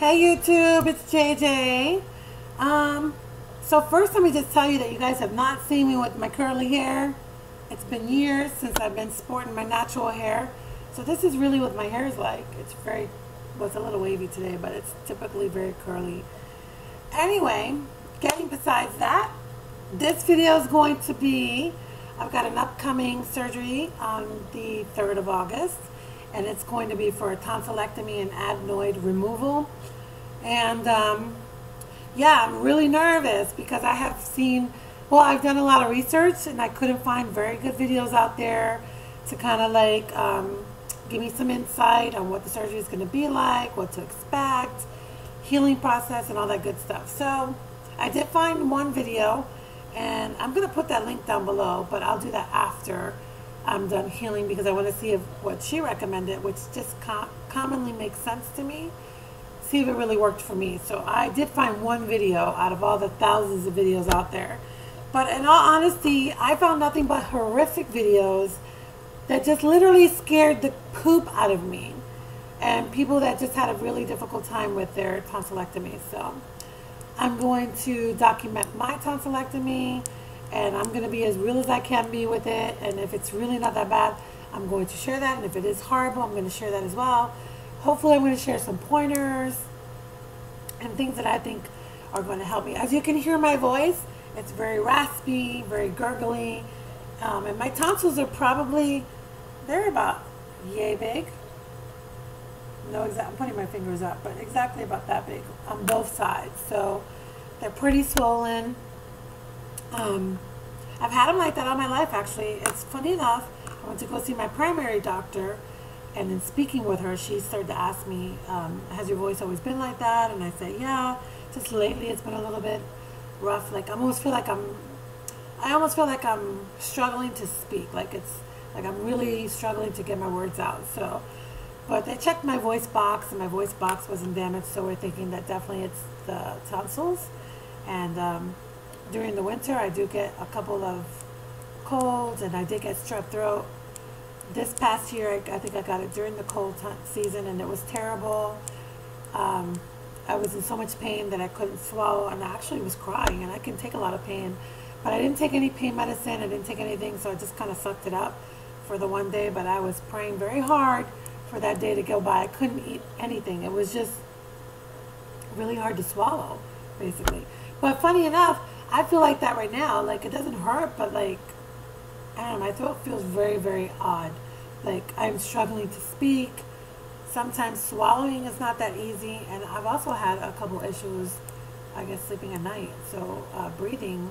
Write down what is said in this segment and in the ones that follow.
Hey YouTube, it's JJ. So first let me just tell you that you guys have not seen me with my curly hair. It's been years since I've been sporting my natural hair. So this is really what my hair is like. It's a little wavy today, but it's typically very curly. Anyway, getting besides that, this video is going to be, I've got an upcoming surgery on the 3rd of August. And it's going to be for a tonsillectomy and adenoid removal. And yeah, I'm really nervous because I have seen, well, I've done a lot of research and I couldn't find very good videos out there to kind of like give me some insight on what the surgery is going to be like, what to expect, healing process, and all that good stuff. So I did find one video, and I'm going to put that link down below, but I'll do that after I'm done healing because I want to see if what she recommended, which just commonly makes sense to me, see if it really worked for me. So I did find one video out of all the thousands of videos out there. But in all honesty, I found nothing but horrific videos that just literally scared the poop out of me. And people that just had a really difficult time with their tonsillectomy. So I'm going to document my tonsillectomy, and I'm going to be as real as I can be with it. And if it's really not that bad, I'm going to share that. And if it is horrible, I'm going to share that as well. Hopefully, I'm going to share some pointers and things that I think are going to help me. As you can hear my voice, it's very raspy, very gurgly. And my tonsils are probably, they're about yay big. No, I'm putting my fingers up, but exactly about that big on both sides. So they're pretty swollen. I've had them like that all my life, actually. It's funny enough, I went to go see my primary doctor, and in speaking with her, she started to ask me, has your voice always been like that? And I said, yeah, just lately it's been a little bit rough. Like I almost feel like I'm struggling to speak. Like I'm really struggling to get my words out. So, but they checked my voice box, and my voice box wasn't damaged, so we're thinking that definitely it's the tonsils. And during the winter, I do get a couple of colds, and I did get strep throat. This past year, I think I got it during the cold season, and it was terrible. I was in so much pain that I couldn't swallow, and I actually was crying, and I can take a lot of pain. But I didn't take any pain medicine, I didn't take anything, so I just kind of sucked it up for the one day. But I was praying very hard for that day to go by. I couldn't eat anything. It was just really hard to swallow, basically. But funny enough, I feel like that right now. Like, it doesn't hurt, but like, I don't know, my throat feels very, very odd. Like, I'm struggling to speak. Sometimes swallowing is not that easy. And I've also had a couple issues, I guess, sleeping at night. So breathing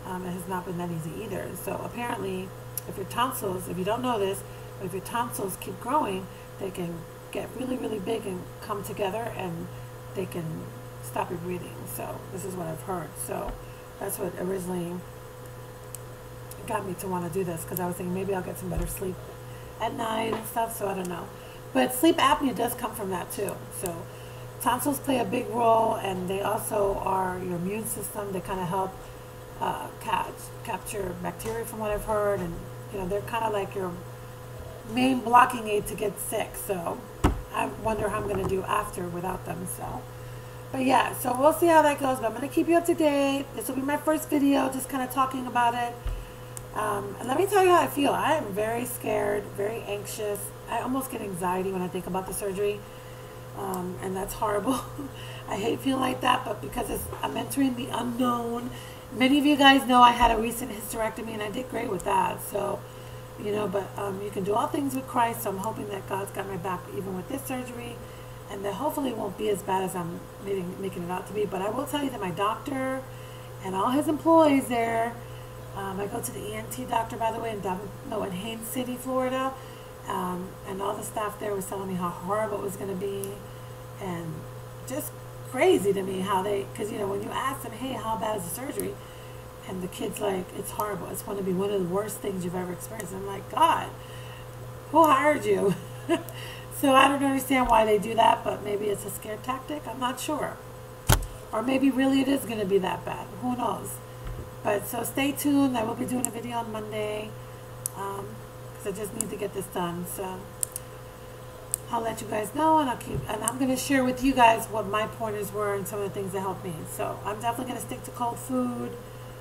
has not been that easy either. So apparently, if your tonsils, if you don't know this, but if your tonsils keep growing, they can get really, really big and come together, and they can stop your breathing. So this is what I've heard. So that's what originally got me to want to do this, because I was thinking maybe I'll get some better sleep at night and stuff, so I don't know. But sleep apnea does come from that too. So tonsils play a big role, and they also are your immune system. They kind of help capture bacteria, from what I've heard, and you know, they're kind of like your main blocking aid to get sick. So I wonder how I'm going to do after without them. So. But yeah, so we'll see how that goes. But I'm going to keep you up to date. This will be my first video, just kind of talking about it. And let me tell you how I feel. I am very scared, very anxious. I almost get anxiety when I think about the surgery. And that's horrible. I hate feeling like that, but because I'm entering the unknown. Many of you guys know I had a recent hysterectomy, and I did great with that. So, you know, but you can do all things with Christ. So I'm hoping that God's got my back even with this surgery. And that hopefully it won't be as bad as I'm making it out to be. But I will tell you that my doctor and all his employees there, I go to the ENT doctor, by the way, in Haines City, Florida, and all the staff there was telling me how horrible it was going to be, and just crazy to me how because you know, when you ask them, hey, how bad is the surgery, and the kid's like, it's horrible, it's going to be one of the worst things you've ever experienced. I'm like, God, who hired you? So I don't understand why they do that, but maybe it's a scare tactic. I'm not sure. Or maybe really it is going to be that bad. Who knows? But so stay tuned. I will be doing a video on Monday because I just need to get this done. So I'll let you guys know, and I'm going to share with you guys what my pointers were and some of the things that helped me. So I'm definitely going to stick to cold food.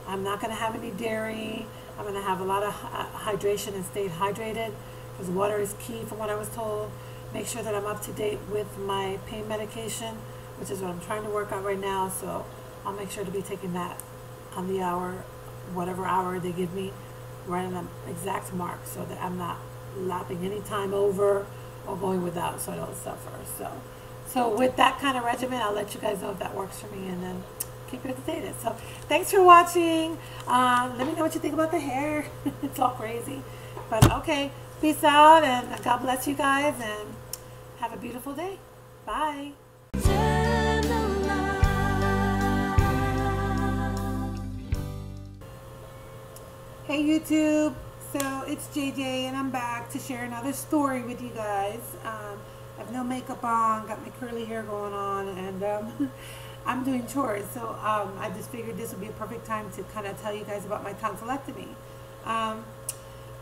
I'm not going to have any dairy. I'm going to have a lot of hydration and stay hydrated, because water is key from what I was told. Make sure that I'm up to date with my pain medication, which is what I'm trying to work on right now. So I'll make sure to be taking that on the hour, whatever hour they give me, right on the exact mark, so that I'm not lapping any time over or going without, so I don't suffer. So with that kind of regimen, I'll let you guys know if that works for me, and then keep it updated. So thanks for watching. Let me know what you think about the hair. It's all crazy, but okay. Peace out, and God bless you guys, and have a beautiful day. Bye. Hey YouTube, so it's JJ, and I'm back to share another story with you guys. I have no makeup on, got my curly hair going on, and I'm doing chores, so I just figured this would be a perfect time to kind of tell you guys about my tonsillectomy.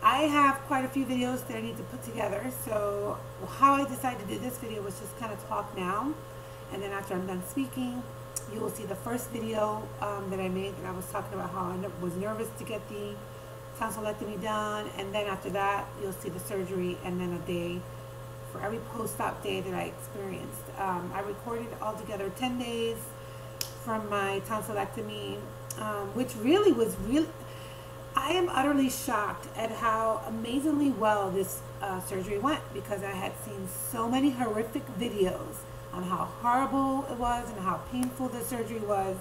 I have quite a few videos that I need to put together, so how I decided to do this video was just kind of talk now, and then after I'm done speaking, you will see the first video that I made, and I was talking about how I was nervous to get the tonsillectomy done, and then after that you'll see the surgery, and then a day for every post-op day that I experienced. I recorded altogether 10 days from my tonsillectomy, which really was I am utterly shocked at how amazingly well this surgery went, because I had seen so many horrific videos on how horrible it was and how painful the surgery was,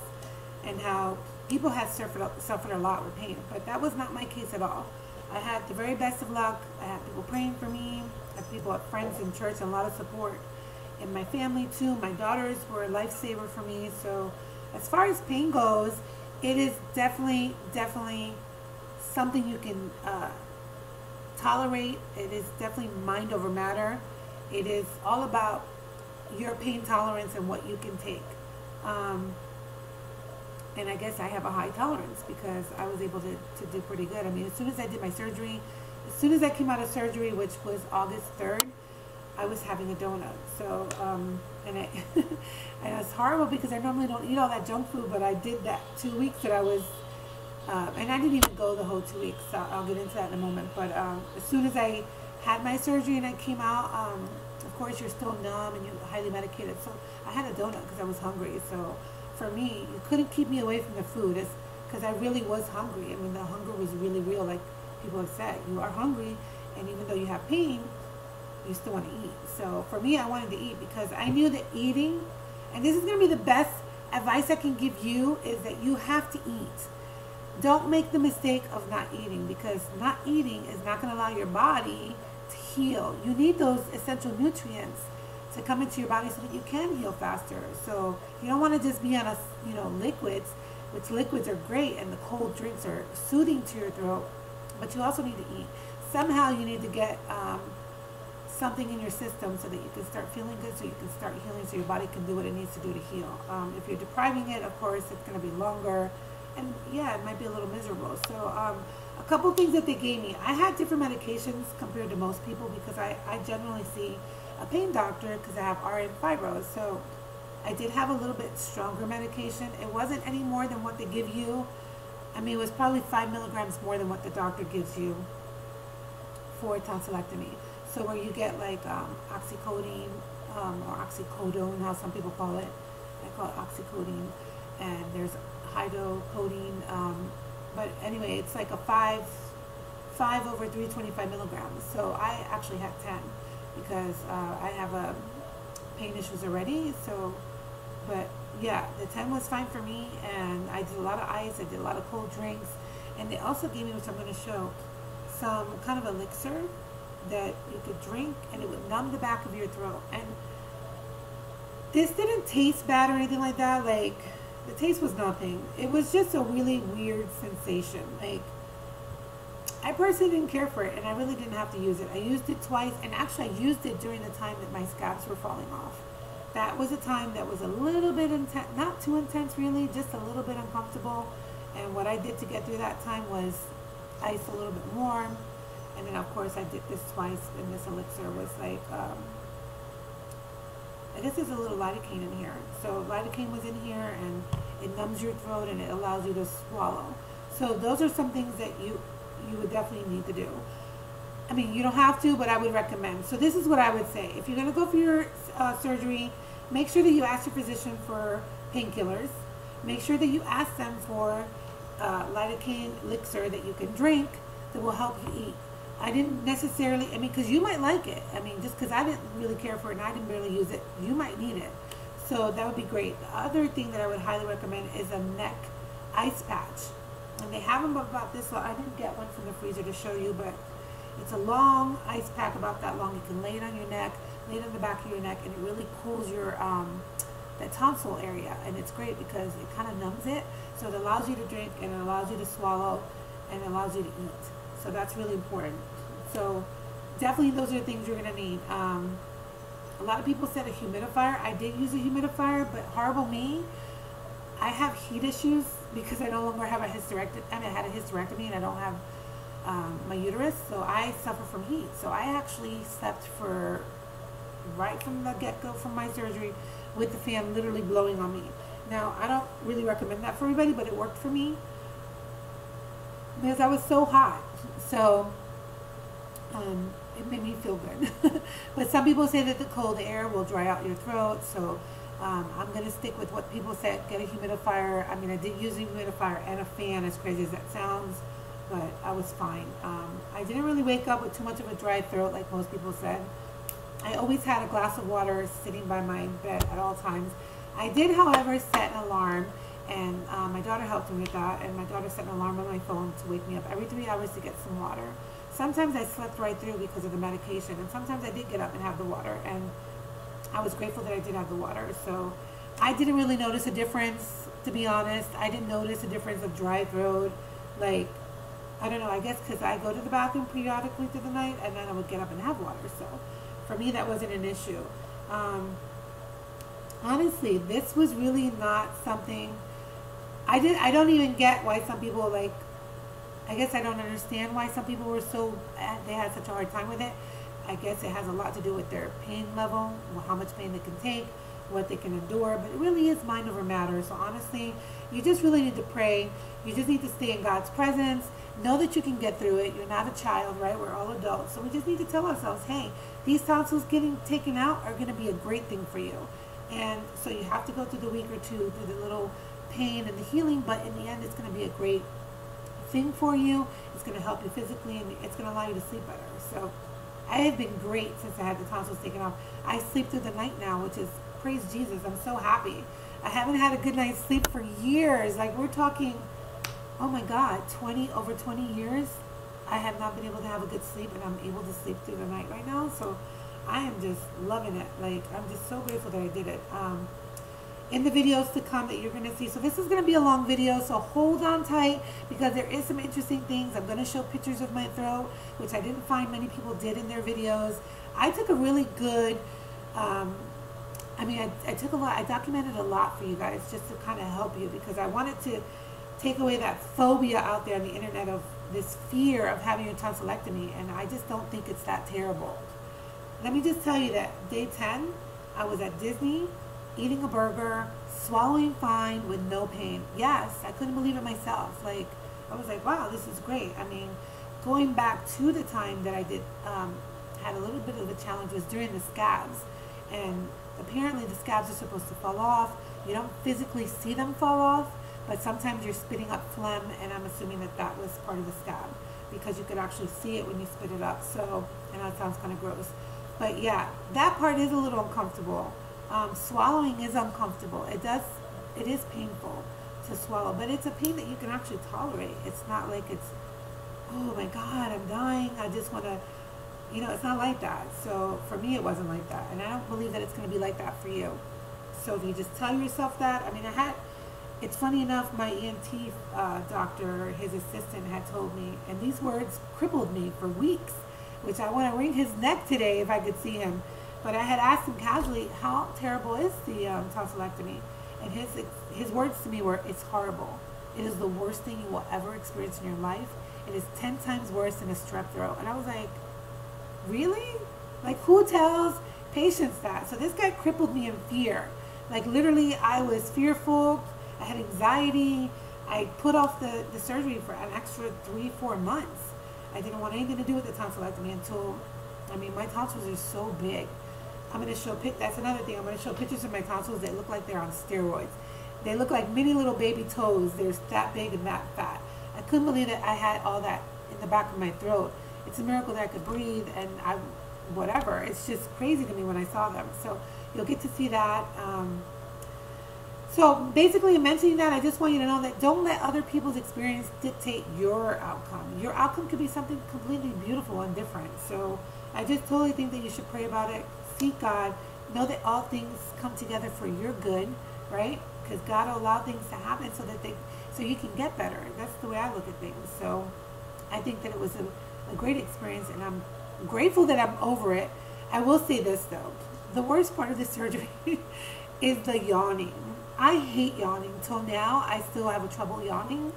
and how people had suffered a lot with pain, but that was not my case at all. I had the very best of luck. I had people praying for me. I had people, friends in church, and a lot of support. And my family too. My daughters were a lifesaver for me. So as far as pain goes, it is definitely something you can tolerate. It is definitely mind over matter. It is all about your pain tolerance and what you can take. And I guess I have a high tolerance, because I was able to do pretty good. I mean, as soon as I did my surgery, as soon as I came out of surgery, which was August 3rd, I was having a donut. So, and it's horrible, because I normally don't eat all that junk food, but I did that 2 weeks that I was, and I didn't even go the whole 2 weeks, so I'll get into that in a moment. But as soon as I had my surgery and I came out, of course you're still numb and you're highly medicated, so I had a donut because I was hungry. So for me, you couldn't keep me away from the food, because I really was hungry. I mean, the hunger was really real, like people have said. You are hungry, and even though you have pain, you still want to eat. So for me, I wanted to eat, because I knew that eating, and this is going to be the best advice I can give you, is that you have to eat. Don't make the mistake of not eating, because not eating is not going to allow your body to heal. You need those essential nutrients to come into your body so that you can heal faster. So you don't want to just be on liquids, which liquids are great, and the cold drinks are soothing to your throat, but you also need to eat. Somehow you need to get something in your system so that you can start feeling good, so you can start healing, so your body can do what it needs to do to heal. If you're depriving it, of course, it's going to be longer, and yeah, it might be a little miserable. So a couple things that they gave me. I had different medications compared to most people, because I generally see a pain doctor because I have RA and fibros. So I did have a little bit stronger medication. It wasn't any more than what they give you. I mean, it was probably 5 milligrams more than what the doctor gives you for tonsillectomy. So where you get like oxycodone or oxycodone, how some people call it. I call it oxycodone. And there's hydrocodone. But anyway, it's like a 5 over 325 milligrams. So I actually had 10. Because I have pain issues already. So, but yeah, the 10 was fine for me, and I did a lot of ice, I did a lot of cold drinks, and they also gave me, which I'm going to show, some kind of elixir that you could drink, and it would numb the back of your throat. And this didn't taste bad or anything like that. Like, the taste was nothing. It was just a really weird sensation. Like, I personally didn't care for it, and I really didn't have to use it. I used it twice, and actually I used it during the time that my scabs were falling off. That was a time that was a little bit intense, not too intense really, just a little bit uncomfortable. And what I did to get through that time was ice a little bit warm. And then of course I did this twice, and this elixir was like I guess there's a little lidocaine in here. So lidocaine was in here, and it numbs your throat and it allows you to swallow. So those are some things that you would definitely need to do. I mean, you don't have to, but I would recommend. So this is what I would say. If you're going to go for your surgery, make sure that you ask your physician for painkillers. Make sure that you ask them for lidocaine elixir that you can drink that will help you eat. I didn't necessarily, I mean, because you might like it. I mean, just because I didn't really care for it and I didn't really use it, you might need it. So that would be great. The other thing that I would highly recommend is a neck ice patch. And they have them about this long. I didn't get one from the freezer to show you, but it's a long ice pack about that long. You can lay it on your neck, lay it on the back of your neck, and it really cools your that tonsil area. And it's great because it kind of numbs it. So it allows you to drink, and it allows you to swallow, and it allows you to eat. So that's really important. So definitely those are the things you're going to need. A lot of people said a humidifier. I did use a humidifier, but horrible me. I have heat issues because I no longer have a hysterectomy. I mean, I had a hysterectomy and I don't have my uterus, so I suffer from heat. So I actually slept for right from the get-go from my surgery with the fan literally blowing on me. Now, I don't really recommend that for everybody, but it worked for me because I was so hot. So it made me feel good. But some people say that the cold air will dry out your throat. So I'm going to stick with what people said. Get a humidifier. I mean, I did use a humidifier and a fan, as crazy as that sounds, but I was fine. I didn't really wake up with too much of a dry throat like most people said. I always had a glass of water sitting by my bed at all times. I did, however, set an alarm, and my daughter helped me with that, and my daughter set an alarm on my phone to wake me up every 3 hours to get some water. Sometimes I slept right through because of the medication, and sometimes I did get up and have the water, and I was grateful that I did have the water. So I didn't really notice a difference, to be honest. I didn't notice a difference of dry throat. Like, I don't know, I guess because I go to the bathroom periodically through the night, and then I would get up and have water. So for me, that wasn't an issue. Honestly, this was really not something I don't even get why some people, like, I guess I don't understand why some people were so, they had such a hard time with it. I guess it has a lot to do with their pain level, how much pain they can take, what they can endure, but it really is mind over matter. So honestly, you just really need to pray. You just need to stay in God's presence. Know that you can get through it. You're not a child, right? We're all adults. So we just need to tell ourselves, hey, these tonsils getting taken out are going to be a great thing for you. And so you have to go through the week or two through the little pain and the healing, but in the end, it's going to be a great thing for you. It's going to help you physically, and it's going to allow you to sleep better. So I have been great since I had the tonsils taken off. I sleep through the night now, which is, praise Jesus, I'm so happy. I haven't had a good night's sleep for years. Like, we're talking, oh my God, over 20 years. I have not been able to have a good sleep, and I'm able to sleep through the night right now. So I am just loving it. Like, I'm just so grateful that I did it. In the videos to come that you're going to see. So this is going to be a long video, so hold on tight because there is some interesting things. I'm going to show pictures of my throat, which I didn't find many people did in their videos. I took a really good, I took a lot, I documented a lot for you guys just to kind of help you because I wanted to take away that phobia out there on the internet of this fear of having a tonsillectomy, and I just don't think it's that terrible. Let me just tell you that day 10, I was at Disney, eating a burger, swallowing fine with no pain. Yes, I couldn't believe it myself. Like, I was like, wow, this is great. I mean, going back to the time that I did, had a little bit of a challenge was during the scabs. And apparently the scabs are supposed to fall off. You don't physically see them fall off, but sometimes you're spitting up phlegm, and I'm assuming that that was part of the scab because you could actually see it when you spit it up. So, and that sounds kind of gross. But yeah, that part is a little uncomfortable. Swallowing is uncomfortable. It is painful to swallow, but it's a pain that you can actually tolerate. It's not like it's, oh my God, I'm dying. I just want to, it's not like that. So for me, it wasn't like that. And I don't believe that it's going to be like that for you. So if you just tell yourself that, it's funny enough, my ENT doctor, his assistant had told me, and these words crippled me for weeks, which I want to wring his neck today if I could see him. But I had asked him casually, how terrible is the tonsillectomy? And his words to me were, it's horrible. It is the worst thing you will ever experience in your life. It is 10 times worse than a strep throat. And I was like, really? Like, who tells patience that. So this guy crippled me in fear. Like literally, I was fearful. I had anxiety. I put off the surgery for an extra 3-4 months. I didn't want anything to do with the tonsillectomy until, I mean, my tonsils are so big. I'm going to show, that's another thing. I'm going to show pictures of my tonsils that look like they're on steroids. They look like mini little baby toes. They're that big and that fat. I couldn't believe that I had all that in the back of my throat. It's a miracle that I could breathe, and whatever. It's just crazy to me when I saw them. So you'll get to see that. So basically, in mentioning that, I just want you to know that don't let other people's experience dictate your outcome. Your outcome could be something completely beautiful and different. So I just totally think that you should pray about it. Seek God. Know that all things come together for your good, right? Because God will allow things to happen so you can get better. That's the way I look at things. So I think that it was a great experience, and I'm grateful that I'm over it. I will say this though, the worst part of this surgery is the yawning. I hate yawning. Till now, I still have a trouble yawning,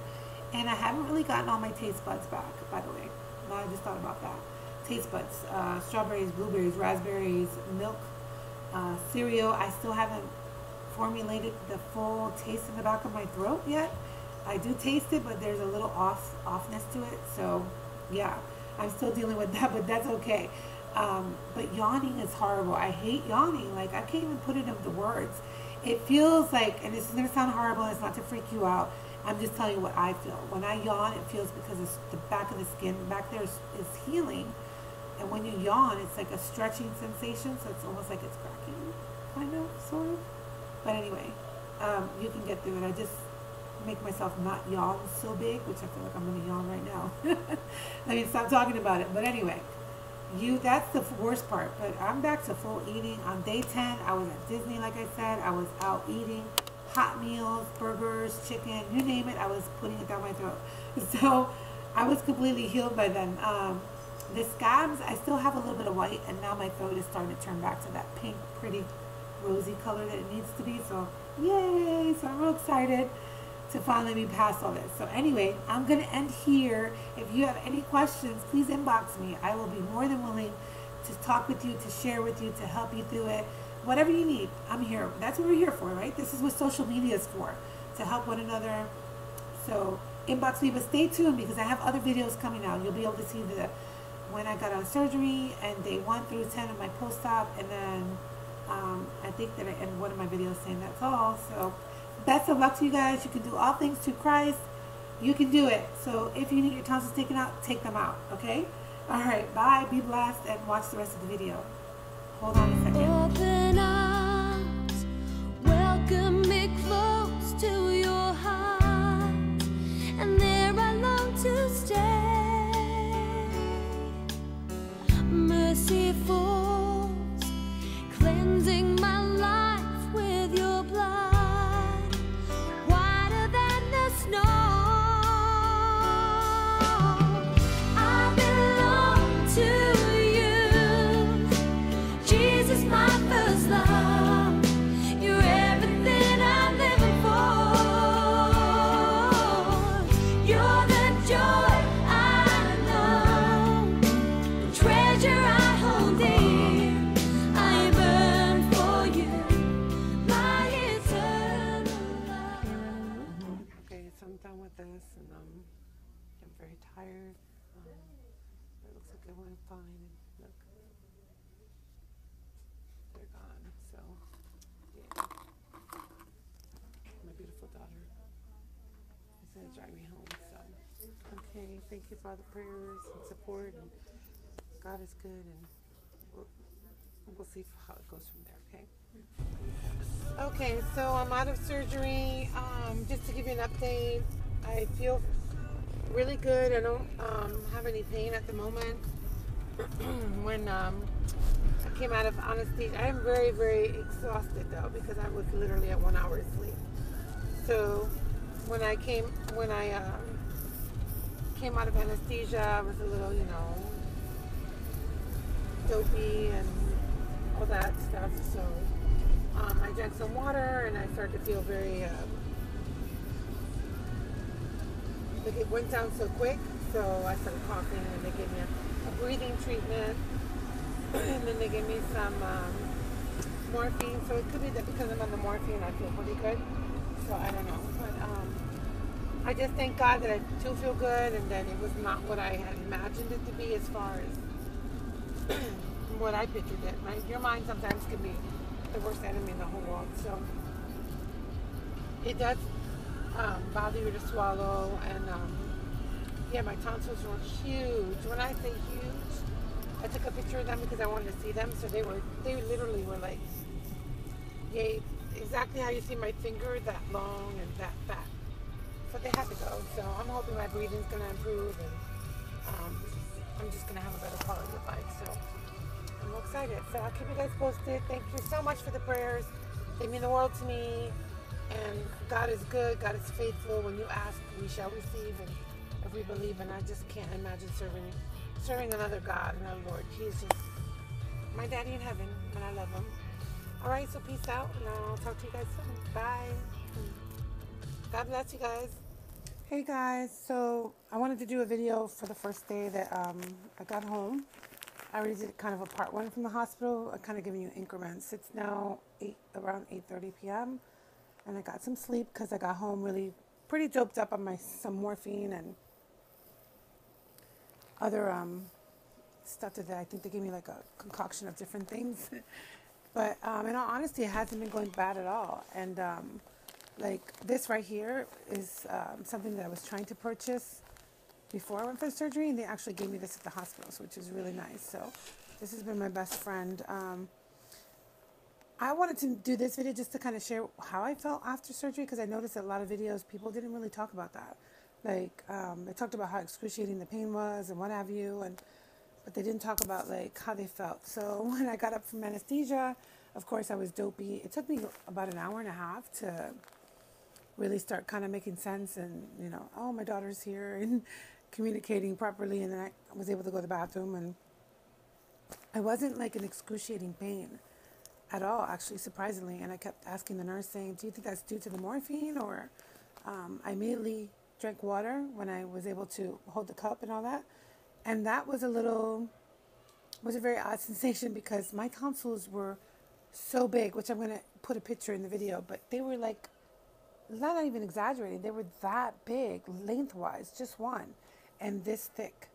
and I haven't really gotten all my taste buds back, by the way. Now I just thought about that. Taste buds, strawberries, blueberries, raspberries, milk, cereal. I still haven't formulated the full taste in the back of my throat yet. I do taste it, but there's a little offness to it. So yeah, I'm still dealing with that, but that's okay. But yawning is horrible. I hate yawning. Like, I can't even put it into words. It feels like, and this is going to sound horrible, it's not to freak you out. I'm just telling you what I feel. When I yawn, it feels because it's the back of the skin back there is healing. And when you yawn, it's like a stretching sensation, so it's almost like it's cracking, kind of, sort of. But anyway, you can get through it. I just make myself not yawn so big, which I feel like I'm going to yawn right now. I mean, stop talking about it. But anyway, that's the worst part. But I'm back to full eating. On day 10, I was at Disney, like I said. I was out eating hot meals, burgers, chicken, you name it. I was putting it down my throat. So I was completely healed by then. The scabs, I still have a little bit of white, and now my throat is starting to turn back to that pink, pretty, rosy color that it needs to be. So yay! So I'm real excited to finally be past all this. So anyway, I'm going to end here. If you have any questions, please inbox me. I will be more than willing to talk with you, to share with you, to help you through it. Whatever you need, I'm here. That's what we're here for, right? This is what social media is for, to help one another. So inbox me, but stay tuned because I have other videos coming out. You'll be able to see when I got out of surgery and day 1 through 10 of my post-op, and then I think that I end one of my videos saying that's all. So best of luck to you guys. You can do all things through Christ. You can do it. So if you need your tonsils taken out, take them out, okay? All right, bye, be blessed, and watch the rest of the video. Hold on a second. Open arms, welcome me close to your heart, and there I long to stay. Mercy falls, cleansing my life with your blood, whiter than the snow. I belong to you, Jesus, my first love. You're everything I'm living for. You're the joy I know, the treasure I hold dear. I burn for you, my eternal love. Okay, so I'm done with this, and I'm very tired. It looks like it went fine. Look, they're gone. So, yeah, my beautiful daughter is gonna drive me home. So, okay, thank you for all the prayers and support. And God is good, and we'll see how it goes from there. Okay. Okay, so I'm out of surgery. Just to give you an update, I feel really good. I don't have any pain at the moment. When I came out of anesthesia, I am very, very exhausted though, because I was literally at 1 hour of sleep. So when I came out of anesthesia, I was a little, dopey and all that stuff. So I drank some water, and I started to feel very like it went down so quick. So I started coughing, and they gave me a breathing treatment. And then they gave me some morphine. So it could be that because I'm on the morphine, I feel pretty good. So I don't know. But I just thank God that I do feel good and that it was not what I had imagined it to be as far as what I pictured it. Right? Your mind sometimes can be the worst enemy in the whole world. So it does bother you to swallow. And yeah, my tonsils were huge. When I say huge, I took a picture of them because I wanted to see them. So they literally were like, yay, exactly how you see my finger, that long and that fat. So they had to go. So I'm hoping my breathing's gonna improve and I'm just gonna have a better quality of life. So I'm excited. So I'll keep you guys posted. Thank you so much for the prayers. They mean the world to me. And God is good. God is faithful. When you ask, we shall receive. And if we believe, and I just can't imagine serving another God, another Lord. He's just my daddy in heaven, and I love him. All right, so peace out, and I'll talk to you guys soon. Bye. God bless you guys. Hey guys, so I wanted to do a video for the first day that I got home. I already did kind of a part one from the hospital. I'm kind of giving you increments. It's now around 8:30 p.m. and I got some sleep because I got home really pretty doped up on some morphine and other stuff that I think they gave me like a concoction of different things. But in all honesty, it hasn't been going bad at all. And like this right here is something that I was trying to purchase before I went for the surgery, and they actually gave me this at the hospital, which is really nice. So this has been my best friend. I wanted to do this video just to kind of share how I felt after surgery, because I noticed that a lot of videos, people didn't really talk about that. Like, they talked about how excruciating the pain was and what have you, but they didn't talk about, like, how they felt. So when I got up from anesthesia, of course, I was dopey. It took me about an hour and a half to really start kind of making sense and, you know, oh, my daughter's here, and communicating properly, and then I was able to go to the bathroom, and I wasn't, like, in excruciating pain at all, actually, surprisingly. And I kept asking the nurse, saying, do you think that's due to the morphine? Or I immediately drank water when I was able to hold the cup and all that. And that was a very odd sensation, because my tonsils were so big, which I'm going to put a picture in the video, but they were like, not even exaggerating, they were that big lengthwise, just one, and this thick.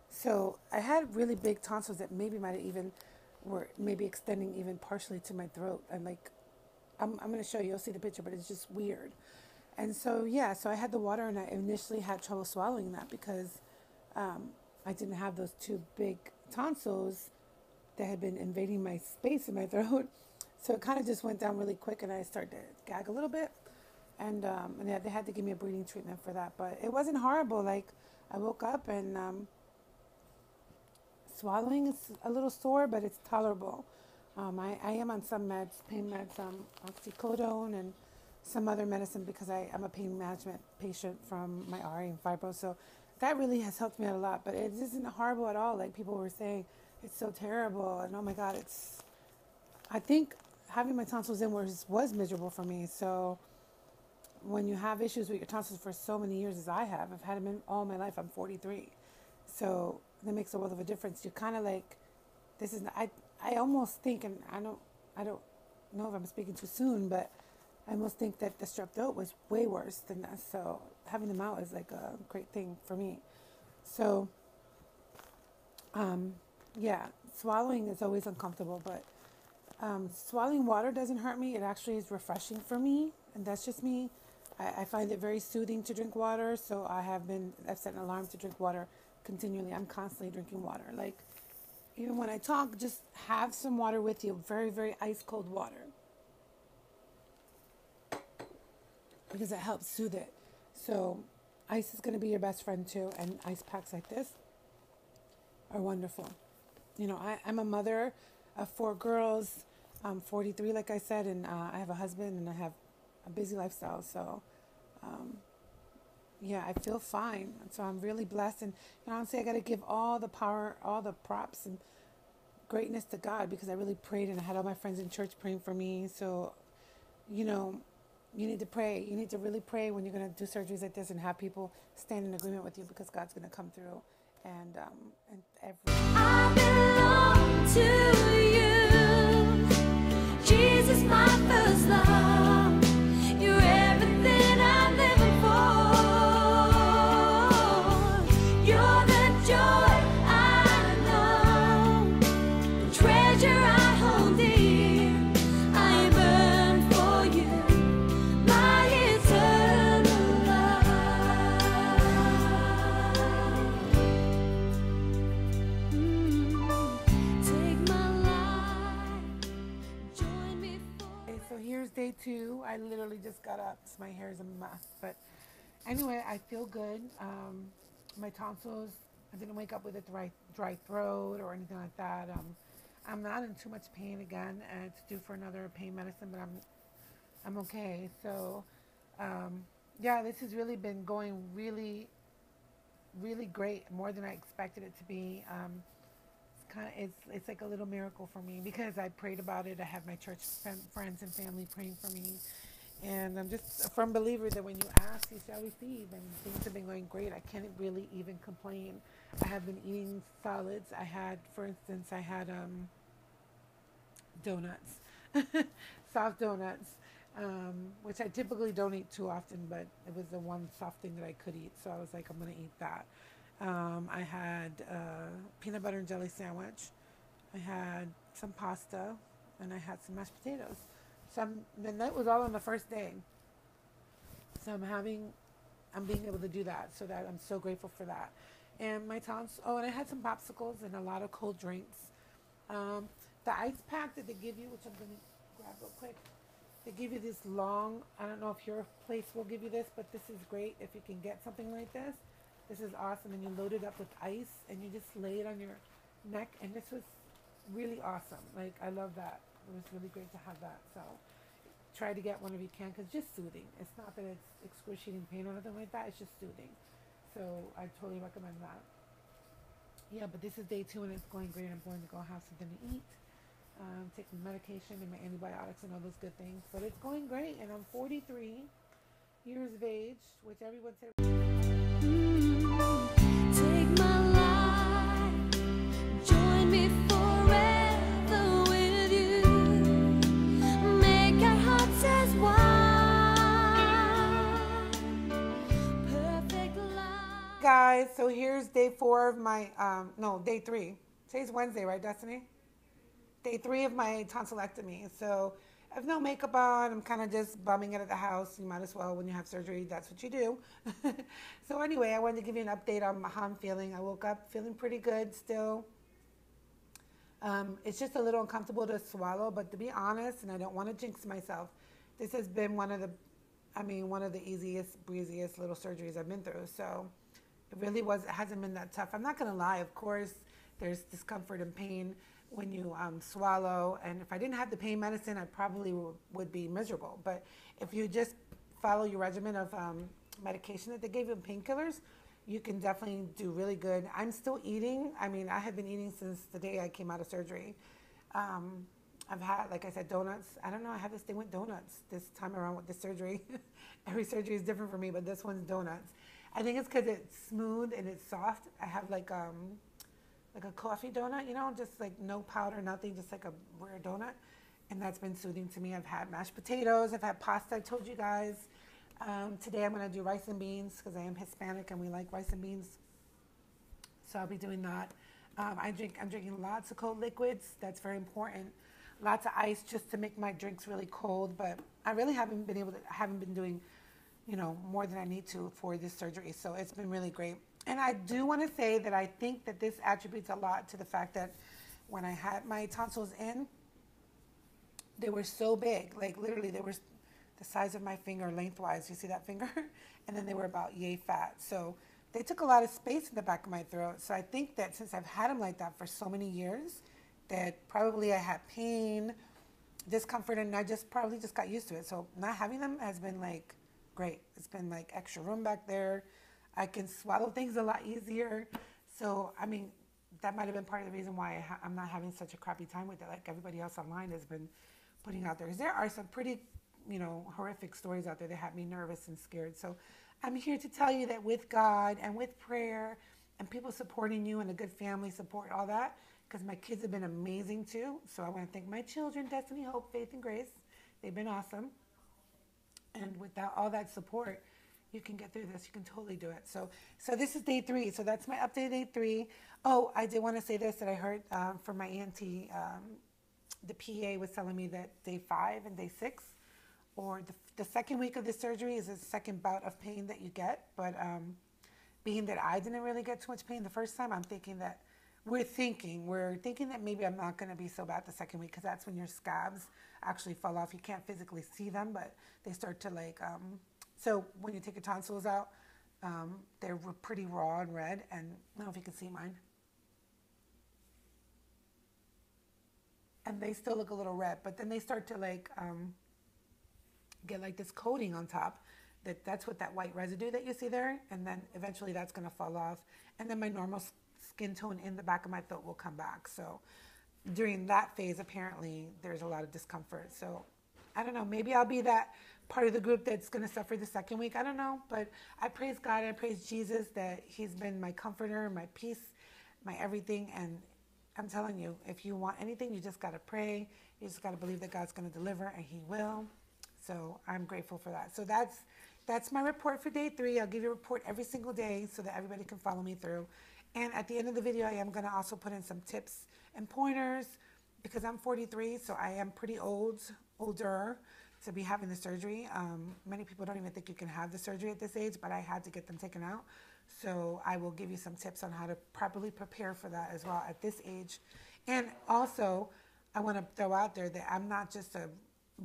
So I had really big tonsils that maybe might have even were maybe extending even partially to my throat. And like, I'm going to show you, you'll see the picture, but it's just weird. And so, yeah, so I had the water, and I initially had trouble swallowing that because I didn't have those two big tonsils that had been invading my space in my throat. So it kind of just went down really quick, and I started to gag a little bit. And they had to give me a breathing treatment for that. But it wasn't horrible. Like, I woke up and swallowing is a little sore, but it's tolerable. I am on some meds, pain meds, oxycodone and some other medicine, because I'm a pain management patient from my RA and fibro. So that really has helped me out a lot. But it isn't horrible at all. Like people were saying, it's so terrible. And oh my God, I think having my tonsils in was miserable for me. So when you have issues with your tonsils for so many years as I have, I've had them in all my life. I'm 43. So that makes a world of a difference. You're kind of like, I almost think, and I don't know if I'm speaking too soon, but I almost think that the strep throat was way worse than this. So having them out is like a great thing for me. So, yeah, swallowing is always uncomfortable, but swallowing water doesn't hurt me. It actually is refreshing for me, and that's just me. I find it very soothing to drink water, so I've set an alarm to drink water continually. I'm constantly drinking water. Like, even when I talk, just have some water with you, very, very ice cold water, because it helps soothe it. So ice is going to be your best friend too, and ice packs like this are wonderful. You know, I'm a mother of 4 girls. I'm 43, like I said, and I have a husband, and I have a busy lifestyle. So, yeah, I feel fine. So I'm really blessed. And honestly, I got to give all the power, all the props and greatness to God, because I really prayed, and I had all my friends in church praying for me. So, you know, you need to pray. You need to really pray when you're going to do surgeries like this, and have people stand in agreement with you, because God's going to come through. and every. I belong to you, Jesus, my first love. You're everything I'm living for. You're the joy I know, the treasure I hold dear. I burn for you, my eternal love. Take my life, join me for. Okay, so here's day 2. I literally just got up. So my hair is a mess, but anyway, I feel good. My tonsils, I didn't wake up with a dry throat or anything like that. I'm not in too much pain again, and it's due for another pain medicine, but I'm okay. So, yeah, this has really been going really, really great, more than I expected it to be. It's like a little miracle for me because I prayed about it. I have my church friends and family praying for me, and I'm just a firm believer that when you ask, you shall receive. And things have been going great. I can't really even complain. I have been eating solids. For instance, I had donuts, soft donuts, which I typically don't eat too often, but it was the one soft thing that I could eat, so I was like, I'm going to eat that. I had peanut butter and jelly sandwich. I had some pasta, and I had some mashed potatoes. So that was all on the first day. So I'm being able to do that. So that I'm so grateful for that. And my tonsils. Oh, and I had some popsicles and a lot of cold drinks. The ice pack that they give you, which I'm going to grab real quick. They give you this long. I don't know if your place will give you this, but this is great if you can get something like this. This is awesome, and you load it up with ice, and you just lay it on your neck, and this was really awesome. Like, I love that. It was really great to have that. So try to get one if you can, because it's just soothing. It's not that it's excruciating pain or anything like that. It's just soothing. So I totally recommend that. Yeah, but this is day 2, and it's going great. I'm going to go have something to eat, take my medication and my antibiotics and all those good things. But it's going great, and I'm 43 years of age, which everyone said. Take my life, join me forever with you. Make our hearts as one. Perfect love. Guys, so here's day 4 of my, day 3. Today's Wednesday, right, Destiny? Day 3 of my tonsillectomy. So I have no makeup on. I'm kind of just bumming it at the house. You might as well, when you have surgery, that's what you do. So anyway, I wanted to give you an update on how I'm feeling. I woke up feeling pretty good still. It's just a little uncomfortable to swallow, but to be honest, and I don't want to jinx myself, this has been one of the easiest, breeziest little surgeries I've been through. So it really hasn't been that tough. I'm not going to lie. Of course, there's discomfort and pain when you swallow, and if I didn't have the pain medicine, I probably would be miserable. But if you just follow your regimen of medication that they gave you, painkillers, you can definitely do really good. I'm still eating. I mean, I have been eating since the day I came out of surgery. I've had, like I said, donuts. I don't know, I have this thing with donuts this time around with the surgery. Every surgery is different for me, but this one's donuts. I think it's because it's smooth and it's soft. I have like a coffee donut, just like no powder, nothing, just like a rare donut. And that's been soothing to me. I've had mashed potatoes. I've had pasta, I told you guys. Today I'm going to do rice and beans because I am Hispanic and we like rice and beans. So I'll be doing that. I'm drinking lots of cold liquids. That's very important. Lots of ice just to make my drinks really cold. But I really haven't been doing, more than I need to for this surgery. So it's been really great. And I do want to say that I think that this attributes a lot to the fact that when I had my tonsils in, they were so big. Like literally they were the size of my finger lengthwise. You see that finger? And then they were about yay fat. So they took a lot of space in the back of my throat. So I think that since I've had them like that for so many years, that probably I had pain, discomfort, and I probably just got used to it. So not having them has been like great. It's been like extra room back there. I can swallow things a lot easier. So, I mean, that might have been part of the reason why I'm not having such a crappy time with it like everybody else online has been putting out there. Because there are some pretty, horrific stories out there that have me nervous and scared. So I'm here to tell you that with God and with prayer and people supporting you and a good family support, all that, because my kids have been amazing too. So I want to thank my children, Destiny, Hope, Faith, and Grace. They've been awesome. And without all that support, you can get through this. You can totally do it. So this is day 3. So that's my update, day 3. Oh, I did want to say this, that I heard from my auntie, the PA was telling me that day 5 and day 6, or the second week of the surgery is the second bout of pain that you get. But being that I didn't really get too much pain the first time, I'm thinking that we're thinking that maybe I'm not going to be so bad the second week, because that's when your scabs actually fall off. You can't physically see them, but they start to like, so when you take your tonsils out, they're pretty raw and red, and I don't know if you can see mine. And they still look a little red, but then they start to like get like this coating on top. That's what that white residue that you see there, and then eventually that's going to fall off, and then my normal skin tone in the back of my throat will come back. So during that phase, apparently there's a lot of discomfort. So I don't know, maybe I'll be that part of the group that's going to suffer the second week. I don't know, but I praise God, I praise Jesus that he's been my comforter, my peace, my everything. And I'm telling you, if you want anything, you just got to pray. You just got to believe that God's going to deliver, and he will. So I'm grateful for that. So that's my report for day 3. I'll give you a report every single day so that everybody can follow me through. And at the end of the video, I am going to also put in some tips and pointers, because I'm 43, so I am pretty older to be having the surgery. Many people don't even think you can have the surgery at this age, but I had to get them taken out. So I will give you some tips on how to properly prepare for that as well at this age. And also, I want to throw out there that I'm not just a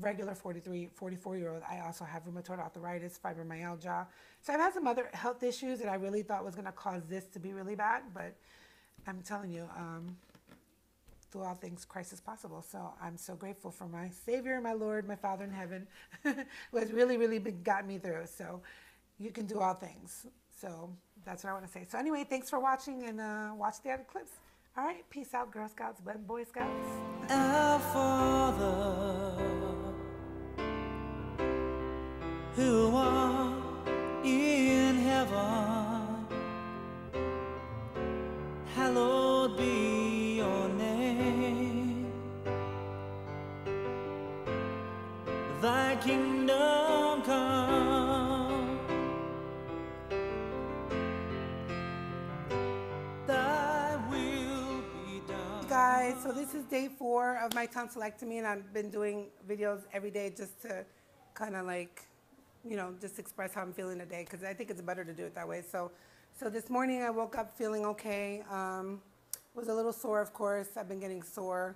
regular 44-year-old. I also have rheumatoid arthritis, fibromyalgia. So I've had some other health issues that I really thought was going to cause this to be really bad, but I'm telling you, through all things, Christ is possible. So I'm so grateful for my Savior, my Lord, my Father in heaven, who has really, really gotten me through. So you can do all things. So that's what I want to say. So anyway, thanks for watching, and watch the other clips. All right, peace out, Girl Scouts, Boy Scouts. Our Father, who art in heaven, hallowed be your name. Thy kingdom come, thy will be done. Guys, so this is day 4 of my tonsillectomy, and I've been doing videos every day just to kind of like, you know, just express how I'm feeling today, because I think it's better to do it that way. So this morning I woke up feeling okay. Was a little sore, of course. I've been getting sore.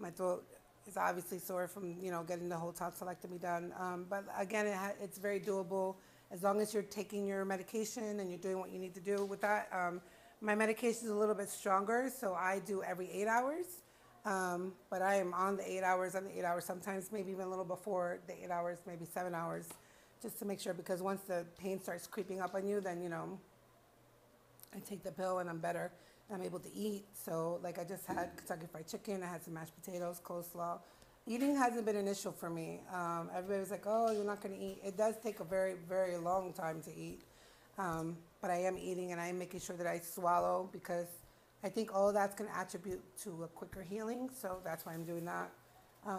My throat is obviously sore from, you know, getting the whole tonsillectomy done. But again, it's very doable as long as you're taking your medication and you're doing what you need to do with that. My medication is a little bit stronger, so I do every 8 hours. But I am on the 8 hours, sometimes maybe even a little before the 8 hours, maybe 7 hours, just to make sure, because once the pain starts creeping up on you, then, you know, I take the pill and I'm better and I'm able to eat. So like I just had Kentucky Fried Chicken, I had some mashed potatoes, coleslaw. Eating hasn't been an issue for me. Everybody was like, oh, you're not going to eat. It does take a very, very long time to eat. But I am eating, and I am making sure that I swallow, because I think all of that's going to attribute to a quicker healing. So that's why I'm doing that.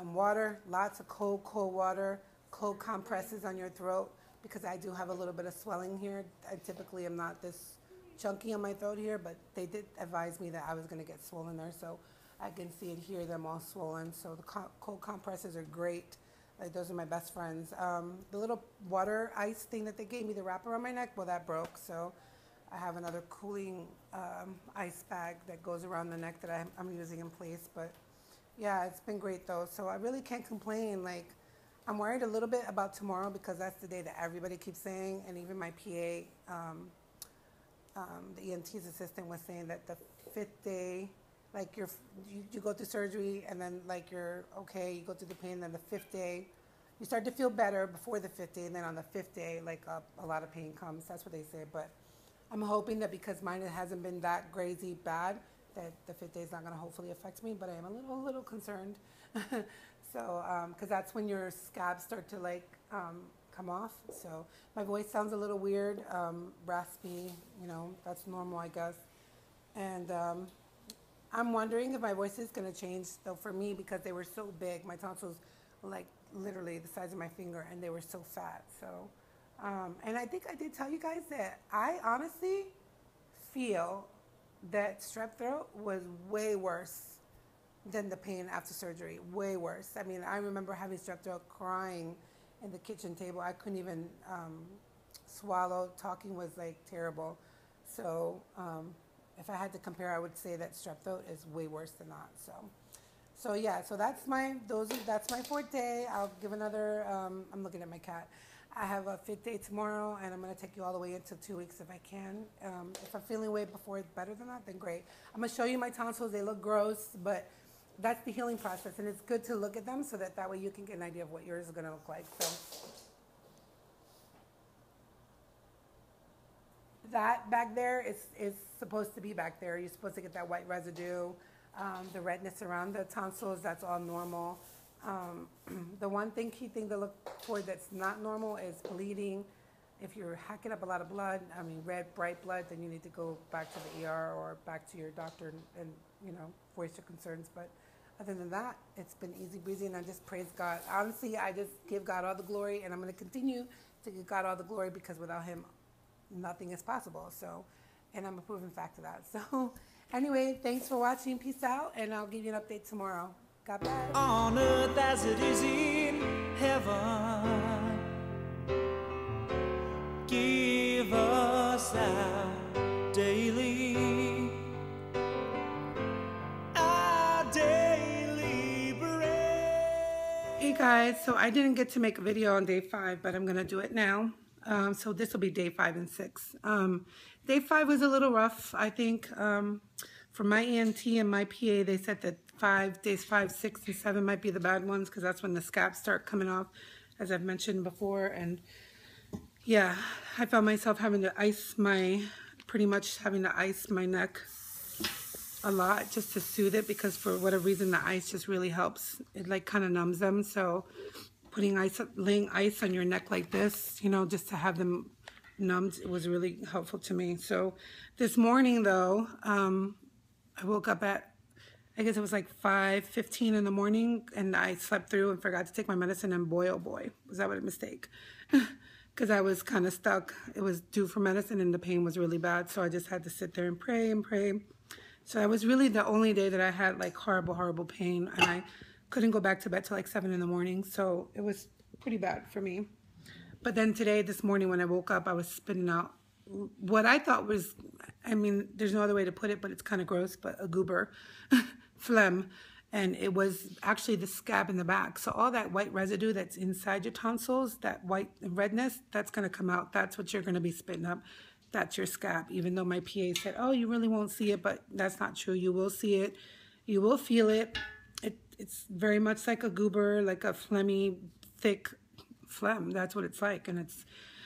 Water, lots of cold water, cold compresses on your throat, because I do have a little bit of swelling here. I typically am not this chunky on my throat here, but they did advise me that I was going to get swollen there. So I can see and hear them all swollen. So the cold compresses are great. Like, those are my best friends. The little water ice thing that they gave me, the wrap around my neck, well, that broke. So I have another cooling ice bag that goes around the neck that I'm using in place. But yeah, it's been great though. So I really can't complain. Like, I'm worried a little bit about tomorrow, because that's the day that everybody keeps saying, and even my PA, the ENT's assistant was saying that the 5th day, like you go through surgery and then like you're okay, you go through the pain, then the 5th day, you start to feel better before the 5th day, and then on the 5th day, like a lot of pain comes. That's what they say. But I'm hoping that because mine hasn't been that crazy bad, that the 5th day is not going to hopefully affect me, but I am a little concerned. So, because that's when your scabs start to like come off. So my voice sounds a little weird, raspy, you know, that's normal, I guess. And I'm wondering if my voice is going to change, though, for me, because they were so big. My tonsils were like literally the size of my finger, and they were so fat. So, and I think I did tell you guys that I honestly feel that strep throat was way worse than the pain after surgery. Way worse. I mean, I remember having strep throat, crying in the kitchen table. I couldn't even swallow. Talking was like terrible. So if I had to compare, I would say that strep throat is way worse than that. So yeah. So that's my forte. I'll give another. I'm looking at my cat. I have a fit day tomorrow, and I'm going to take you all the way into 2 weeks if I can. If I'm feeling way before it's better than that, then great. I'm going to show you my tonsils. They look gross, but that's the healing process, and it's good to look at them so that way you can get an idea of what yours is going to look like. So that back there is supposed to be back there. You're supposed to get that white residue, the redness around the tonsils. That's all normal. The one key thing to look for that's not normal is bleeding. If you're hacking up a lot of blood, I mean red, bright blood, then you need to go back to the ER or back to your doctor and voice your concerns. But other than that, it's been easy breezy, and I just praise God. Honestly, I just give God all the glory, and I'm going to continue to give God all the glory because without Him, nothing is possible. So, and I'm a proven fact of that. So, anyway, thanks for watching. Peace out, and I'll give you an update tomorrow. God bless. On earth as it is in heaven, give us our daily bread. Hey guys, so I didn't get to make a video on day 5, but I'm gonna do it now. So this will be day 5 and 6. Day 5 was a little rough, I think. For my ENT and my PA, they said that days 5, 6, and 7 might be the bad ones because that's when the scabs start coming off, as I've mentioned before. And yeah, I found myself having to pretty much having to ice my neck a lot just to soothe it, because for whatever reason the ice just really helps. It like kind of numbs them. So laying ice on your neck like this, just to have them numbed, it was really helpful to me. So this morning though, I woke up at, I guess it was like 5:15 in the morning, and I slept through and forgot to take my medicine, and boy, oh boy, was that a mistake. Because I was kind of stuck. It was due for medicine and the pain was really bad, so I just had to sit there and pray and pray. So that was really the only day that I had like horrible, horrible pain, and I couldn't go back to bed till like 7 in the morning, so it was pretty bad for me. But then this morning when I woke up, I was spitting out what I thought was, I mean, there's no other way to put it, but it's kind of gross, but a goober, phlegm. And it was actually the scab in the back. So all that white residue that's inside your tonsils, that white redness, that's going to come out. That's what you're going to be spitting up. That's your scab. Even though my PA said, oh, you really won't see it, but that's not true. You will see it. You will feel it. It's very much like a goober, like a phlegmy, thick phlegm. That's what it's like. And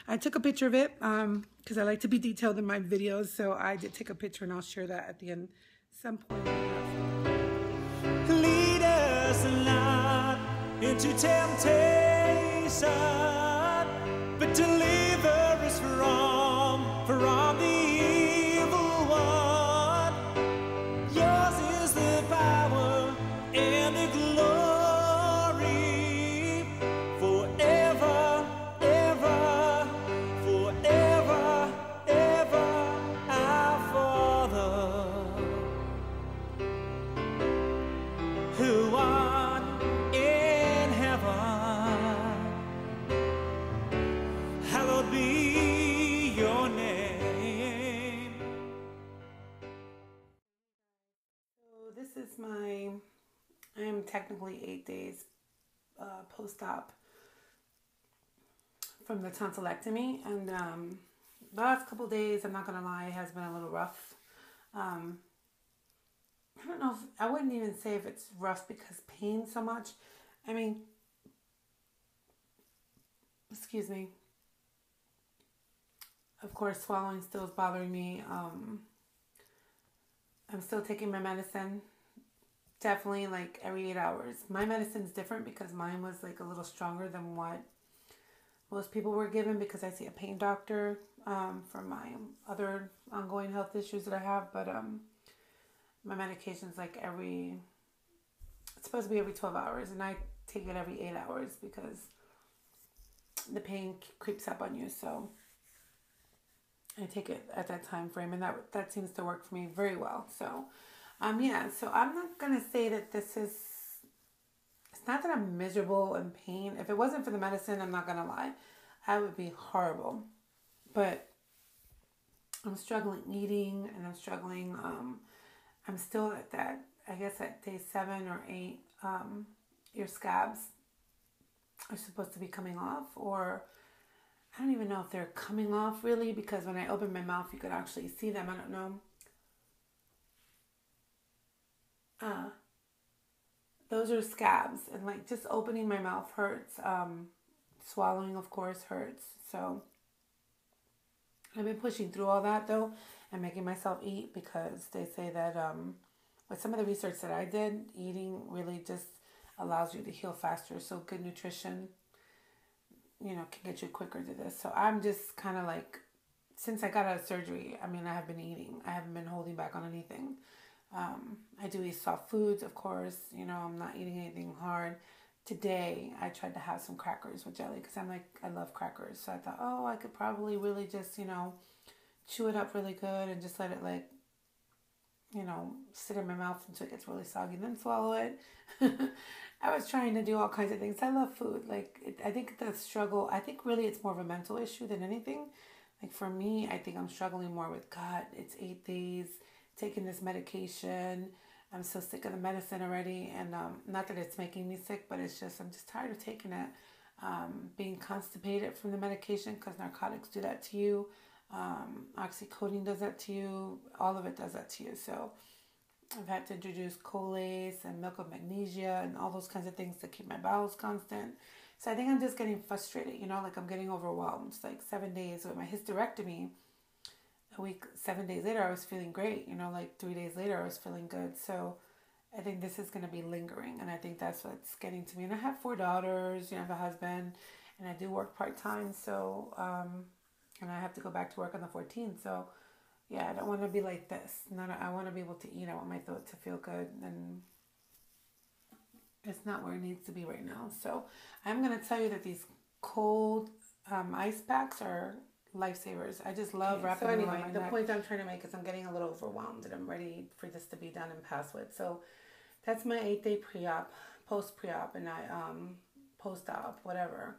I took a picture of it because I like to be detailed in my videos. So I did take a picture, and I'll share that at the end some point. Lead us not into temptation, but deliver us from the evil one. Yours is the power and the glory forever, ever, forever, ever, our Father, who art in heaven, hallowed be your name. So this is I am technically 8 days post-op from the tonsillectomy, and the last couple days, I'm not gonna lie, has been a little rough. I don't know I wouldn't even say if it's rough because pain so much. I mean, excuse me. Of course, swallowing still is bothering me. I'm still taking my medicine. Definitely like every 8 hours. My medicine's different because mine was like a little stronger than what most people were given, because I see a pain doctor for my other ongoing health issues that I have. But my medication's like it's supposed to be every 12 hours, and I take it every 8 hours because the pain creeps up on you. So I take it at that time frame, and that seems to work for me very well. So, yeah. So I'm not gonna say that this is. It's not that I'm miserable in pain. If it wasn't for the medicine, I'm not gonna lie, I would be horrible. But I'm struggling eating, and I'm struggling. I'm still at that. I guess at day 7 or 8, your scabs are supposed to be coming off, or I don't even know if they're coming off really, because when I open my mouth, you could actually see them. I don't know. Those are scabs, and like just opening my mouth hurts. Swallowing, of course, hurts. So I've been pushing through all that though, and making myself eat, because they say that with some of the research that I did, eating really just allows you to heal faster. So good nutrition, can get you quicker to this. So I'm just kind of like, since I got out of surgery, I have been eating. I haven't been holding back on anything. I do eat soft foods, of course. I'm not eating anything hard. Today, I tried to have some crackers with jelly, because I love crackers. So I thought, I could probably really just, chew it up really good and just let it like, sit in my mouth until it gets really soggy, then swallow it. I was trying to do all kinds of things. I love food. I think the struggle, really it's more of a mental issue than anything. Like for me, I think I'm struggling more with, God, it's 8 days taking this medication. I'm so sick of the medicine already. And not that it's making me sick, but it's just, I'm just tired of taking it. Being constipated from the medication, because narcotics do that to you. Oxycodone does that to you. All of it does that to you. So I've had to introduce colace and milk of magnesia and all those kinds of things to keep my bowels constant. So I think I'm just getting frustrated, like I'm getting overwhelmed. It's like 7 days with my hysterectomy. 7 days later, I was feeling great. 3 days later, I was feeling good. So I think this is going to be lingering. And I think that's what's getting to me. And I have 4 daughters, I have a husband, and I do work part-time. So, and I have to go back to work on the 14th. So, yeah, I don't want to be like this. I want to be able to eat. I want my throat to feel good. And it's not where it needs to be right now. So I'm going to tell you that these cold ice packs are lifesavers. I just love wrapping them around my neck. The point I'm trying to make is I'm getting a little overwhelmed, and I'm ready for this to be done and passed with. So that's my 8-day pre-op, post-pre-op, and I post-op, whatever.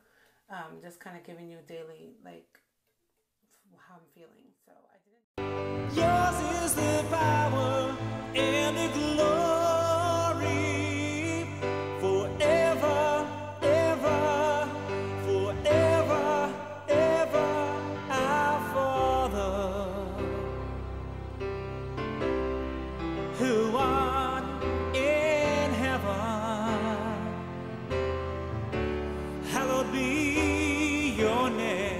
Just kind of giving you daily, how I'm feeling. So I didn't. Yours is the power and the glory forever, ever, forever, ever, our Father, who art in heaven, hallowed be your name.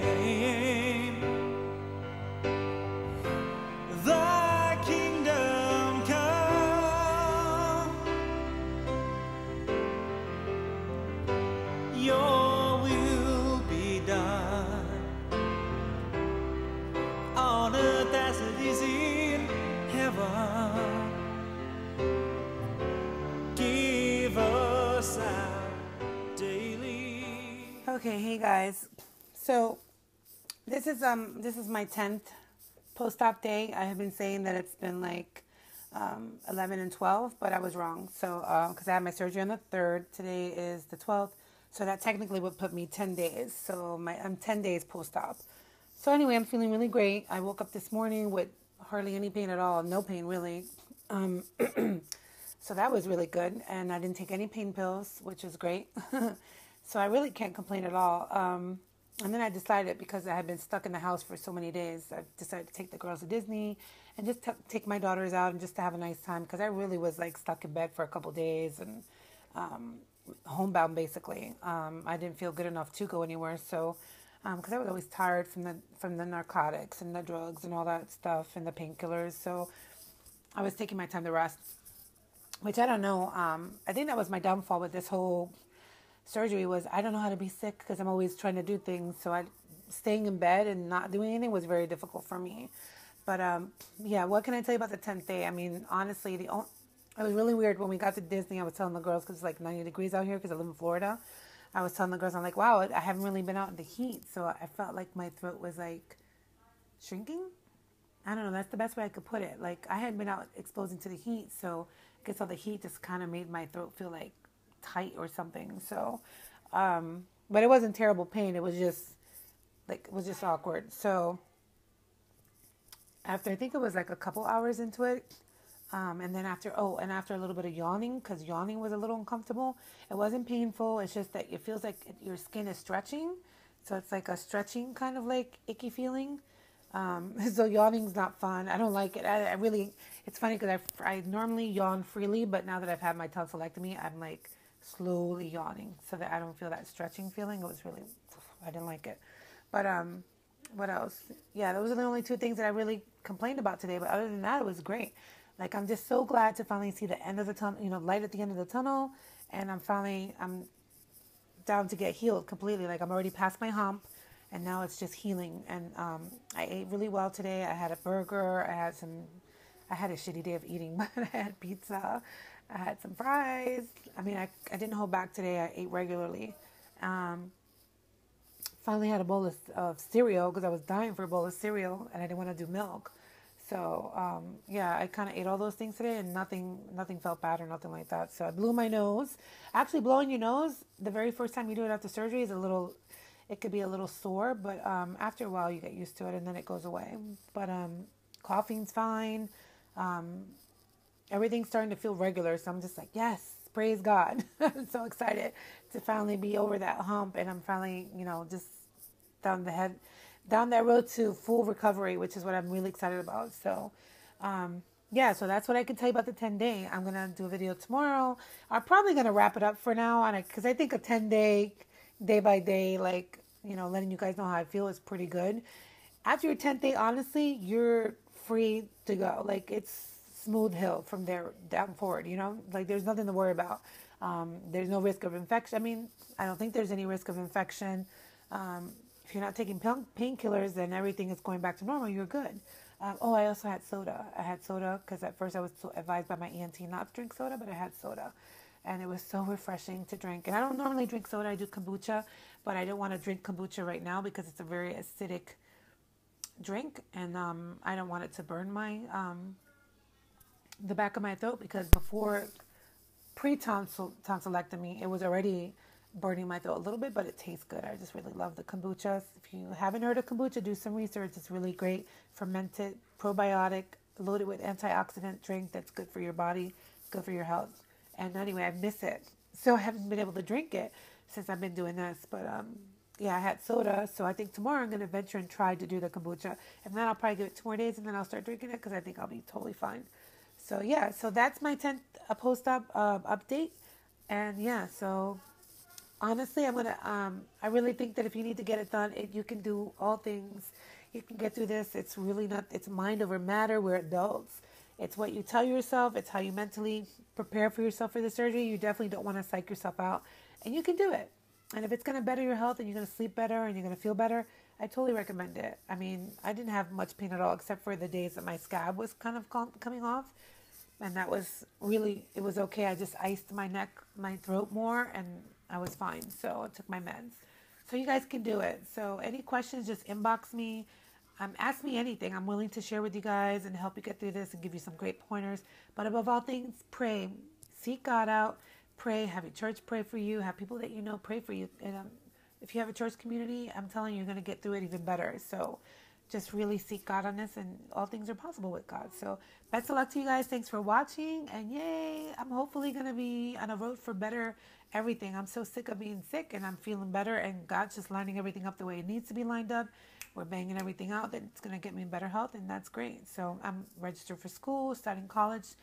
Thy kingdom come, your will be done, on earth as it is in heaven. Give us our daily. Okay, hey guys. So this is my 10th post-op day. I have been saying that it's been 11 and 12, but I was wrong. So because I had my surgery on the 3rd, today is the 12th, so that technically would put me 10 days. So I'm 10 days post-op. So anyway, I'm feeling really great. I woke up this morning with hardly any pain at all, no pain really. So that was really good, and I didn't take any pain pills, which is great. So I really can't complain at all. And then I decided, because I had been stuck in the house for so many days, I decided to take the girls to Disney and just take my daughters out and just to have a nice time, because I really was stuck in bed for a couple days and homebound basically. I didn't feel good enough to go anywhere, so because I was always tired from the narcotics and the drugs and all that stuff and the painkillers. So I was taking my time to rest, which I don't know. I think that was my downfall with this whole surgery, was I don't know how to be sick, because I'm always trying to do things. So staying in bed and not doing anything was very difficult for me. But yeah, what can I tell you about the 10th day? I mean, honestly, it was really weird when we got to Disney. I was telling the girls, because it's like 90 degrees out here because I live in Florida. I was telling the girls, I'm like, wow, I haven't really been out in the heat. So I felt like my throat was like shrinking. I don't know. That's the best way I could put it. Like, I hadn't been out exposing to the heat. So I guess all the heat just kind of made my throat feel like tight or something. So, but it wasn't terrible pain. It was just like, it was just awkward. So after, I think it was like a couple hours into it, and then after a little bit of yawning, because yawning was a little uncomfortable. It wasn't painful. It's just that it feels like your skin is stretching. So it's like a stretching kind of like icky feeling. So yawning's not fun. I don't like it. I really, it's funny because I normally yawn freely, but now that I've had my tonsillectomy, I'm like slowly yawning so that I don't feel that stretching feeling. It was really, I didn't like it. But what else? Yeah, those are the only two things that I really complained about today. But other than that, it was great. Like, I'm just so glad to finally see the end of the tunnel, you know, light at the end of the tunnel. And I'm down to get healed completely. Like, I'm already past my hump, and now it's just healing. And I ate really well today. I had a burger. I had a shitty day of eating, but I had pizza. I had some fries. I mean, I didn't hold back today. I ate regularly. Finally had a bowl of cereal because I was dying for a bowl of cereal, and I didn't want to do milk. So, yeah, I kind of ate all those things today, and nothing felt bad or nothing like that. So I blew my nose. Actually, blowing your nose, the very first time you do it after surgery it could be a little sore, but after a while you get used to it, and then it goes away. But coughing's fine. Everything's starting to feel regular, so I'm just like, yes, praise God. I'm so excited to finally be over that hump, and I'm finally, you know, just down that road to full recovery, which is what I'm really excited about. So, yeah, so that's what I can tell you about the 10-day. I'm going to do a video tomorrow. I'm probably going to wrap it up for now, because I think a 10-day, day by day, like, you know, letting you guys know how I feel is pretty good. After your 10th day, honestly, you're free to go. Like, it's smooth hill from there down forward, you know? Like, there's nothing to worry about. There's no risk of infection. I mean, I don't think there's any risk of infection. If you're not taking painkillers, then everything is going back to normal. You're good. I also had soda. I had soda because at first I was advised by my ENT not to drink soda, but I had soda. And it was so refreshing to drink. And I don't normally drink soda. I do kombucha, but I didn't want to drink kombucha right now because it's a very acidic drink. And I don't want it to burn my the back of my throat, because before tonsillectomy, it was already burning my throat a little bit, but it tastes good. I just really love the kombucha. If you haven't heard of kombucha, do some research. It's really great, fermented, probiotic, loaded with antioxidant drink that's good for your body, good for your health. And anyway, I miss it, so I haven't been able to drink it since I've been doing this. But yeah, I had soda, so I think tomorrow I'm going to venture and try to do the kombucha. And then I'll probably give it 2 more days, and then I'll start drinking it because I think I'll be totally fine. So yeah, so that's my 10th post-op update. And yeah, so honestly, I really think that if you need to get it done, you can do all things. You can get through this. It's really not, it's mind over matter. We're adults. It's what you tell yourself. It's how you mentally prepare for yourself for the surgery. You definitely don't want to psych yourself out, and you can do it. And if it's going to better your health and you're going to sleep better and you're going to feel better, I totally recommend it. I mean, I didn't have much pain at all, except for the days that my scab was kind of coming off. And that was really, it was okay. I just iced my neck, my throat more, and I was fine. So I took my meds. So you guys can do it. So any questions, just inbox me. Ask me anything. I'm willing to share with you guys and help you get through this and give you some great pointers. But above all things, pray. Seek God out. Pray. Have your church pray for you. Have people that you know pray for you. And if you have a church community, I'm telling you, you're going to get through it even better. So just really seek God on this, and all things are possible with God. So best of luck to you guys. Thanks for watching. And yay, I'm hopefully going to be on a road for better everything. I'm so sick of being sick, and I'm feeling better, and God's just lining everything up the way it needs to be lined up. We're banging everything out that's going to get me better health, and that's great. So I'm registered for school, starting college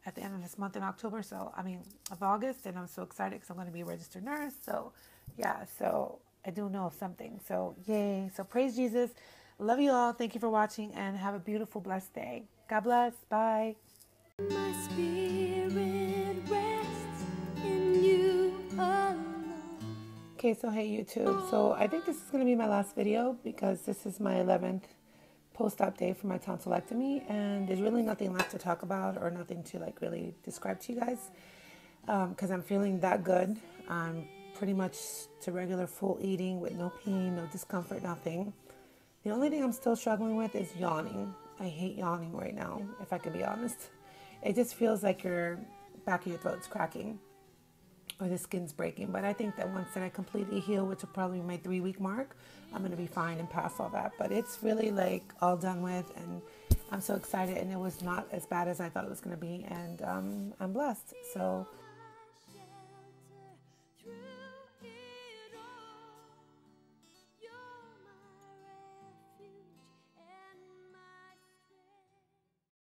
at the end of this month in October. Of August, and I'm so excited because I'm going to be a registered nurse. So yeah, so I do know something. So yay. So praise Jesus. Love you all. Thank you for watching, and have a beautiful, blessed day. God bless. Bye. My spirit rests in you alone. Okay, so hey YouTube. So I think this is going to be my last video because this is my 11th post-op day for my tonsillectomy, and there's really nothing left to talk about or nothing to like really describe to you guys, because I'm feeling that good. I'm pretty much to regular full eating with no pain, no discomfort, nothing. The only thing I'm still struggling with is yawning. I hate yawning right now, if I can be honest. It just feels like your back of your throat's cracking or the skin's breaking. But I think that once that I completely heal, which will probably be my 3-week mark, I'm going to be fine and pass all that. But it's really like all done with, and I'm so excited, and it was not as bad as I thought it was going to be, and I'm blessed. So